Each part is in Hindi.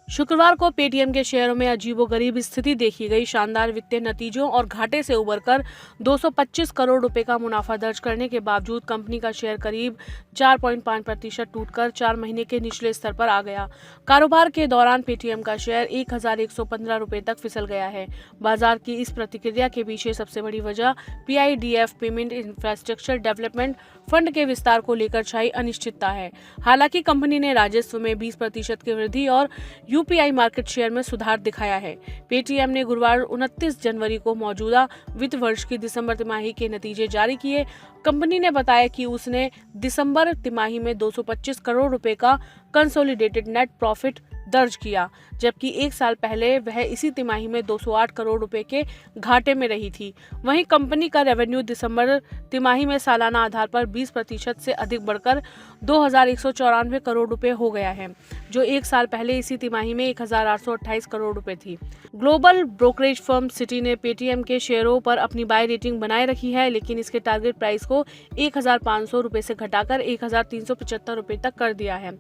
शुक्रवार को पेटीएम के शेयरों में अजीबोगरीब स्थिति देखी गई। शानदार वित्तीय नतीजों और घाटे से उबरकर 225 करोड़ रुपए का मुनाफा दर्ज करने के बावजूद कंपनी का शेयर करीब 4.5% टूटकर 4 महीने के निचले स्तर पर आ गया। कारोबार के दौरान पेटीएम का शेयर 1115 रुपए तक फिसल गया है। बाजार की इस प्रतिक्रिया के पीछे सबसे बड़ी वजह PIDF payment infrastructure development fund के विस्तार को लेकर छाई अनिश्चितता है। हालांकि कंपनी ने राजस्व में 20% की वृद्धि और UPI मार्केट शेयर में सुधार दिखाया है। पेटीएम ने गुरुवार 29 जनवरी को मौजूदा वित्त वर्ष की दिसंबर तिमाही के नतीजे जारी किए। कंपनी ने बताया कि उसने दिसंबर तिमाही में 225 करोड़ रुपए का कंसोलिडेटेड नेट प्रॉफिट दर्ज किया, जबकि एक साल पहले वह इसी तिमाही में 208 करोड़ रुपए के घाटे में रही थी। वहीं कंपनी का रेवेन्यू दिसंबर तिमाही में सालाना आधार पर 20% से अधिक बढ़कर 2194 करोड़ रुपए हो गया है, जो एक साल पहले इसी तिमाही में 1828 करोड़ रुपए थी। ग्लोबल ब्रोकरेज फर्म सिटी ने पेटीएम के शेयरों पर अपनी बाय रेटिंग बनाए रखी है, लेकिन इसके टारगेट प्राइस को 1500 रुपए से घटाकर 1375 रुपए तक कर दिया है।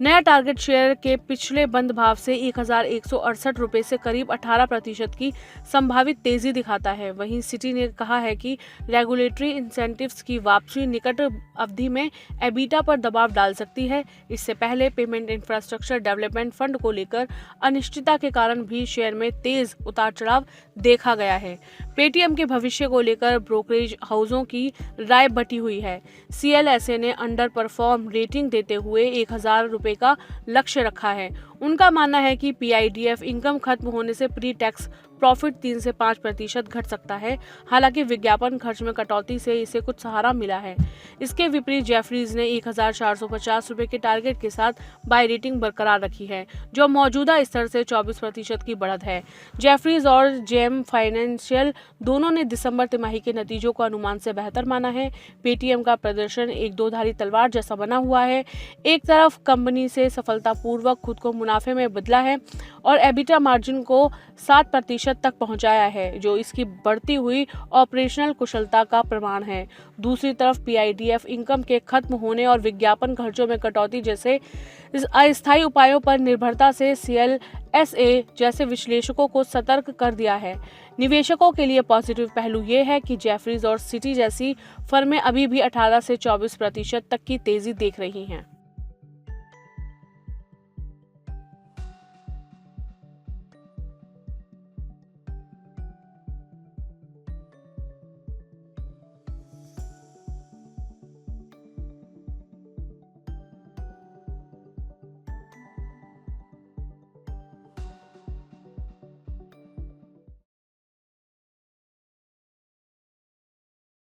नया टारगेट शेयर के पिछले बंद भाव से 1168 रुपए से करीब 18% की संभावित तेजी दिखाता है। वहीं सिटी ने कहा है कि रेगुलेटरी इंसेंटिव्स की वापसी निकट अवधि में एबिटा पर दबाव डाल सकती है। इससे पहले पेमेंट इंफ्रास्ट्रक्चर डेवलपमेंट फंड को लेकर अनिश्चितता के कारण भी शेयर में तेज उतार चढ़ाव देखा गया है। पेटीएम के भविष्य को लेकर ब्रोकरेज हाउसों की राय बटी हुई है। CLSA ने अंडर परफॉर्म रेटिंग देते हुए 1000 रुपए का लक्ष्य रखा है। उनका मानना है कि PIDF इनकम खत्म होने से प्री टैक्स प्रॉफिट 3 से 5% घट सकता है। हालांकि विज्ञापन खर्च में कटौती से इसे कुछ सहारा मिला है। इसके विपरीत जेफरीज ने 1450 रुपए के टारगेट के साथ बाय रेटिंग बरकरार रखी है, जो मौजूदा स्तर से 24% की बढ़त है। जेफरीज और JM फाइनेंशियल दोनों ने दिसंबर तिमाही के नतीजों को अनुमान से बेहतर माना है। पेटीएम का प्रदर्शन एक दो-धारी तलवार जैसा बना हुआ है। एक तरफ कंपनी से सफलतापूर्वक खुद को मुनाफे में बदला है और एबिटा मार्जिन को 7% तक पहुंचाया है, जो इसकी बढ़ती हुई ऑपरेशनल कुशलता का प्रमाण है। दूसरी तरफ PIDF इनकम के खत्म होने और विज्ञापन खर्चों में कटौती जैसे अस्थायी उपायों पर निर्भरता से CLSA जैसे विश्लेषकों को सतर्क कर दिया है। निवेशकों के लिए पॉजिटिव पहलू ये है कि जेफरीज और सिटी जैसी फर्में अभी भी 18 से 24% तक की तेजी देख रही हैं।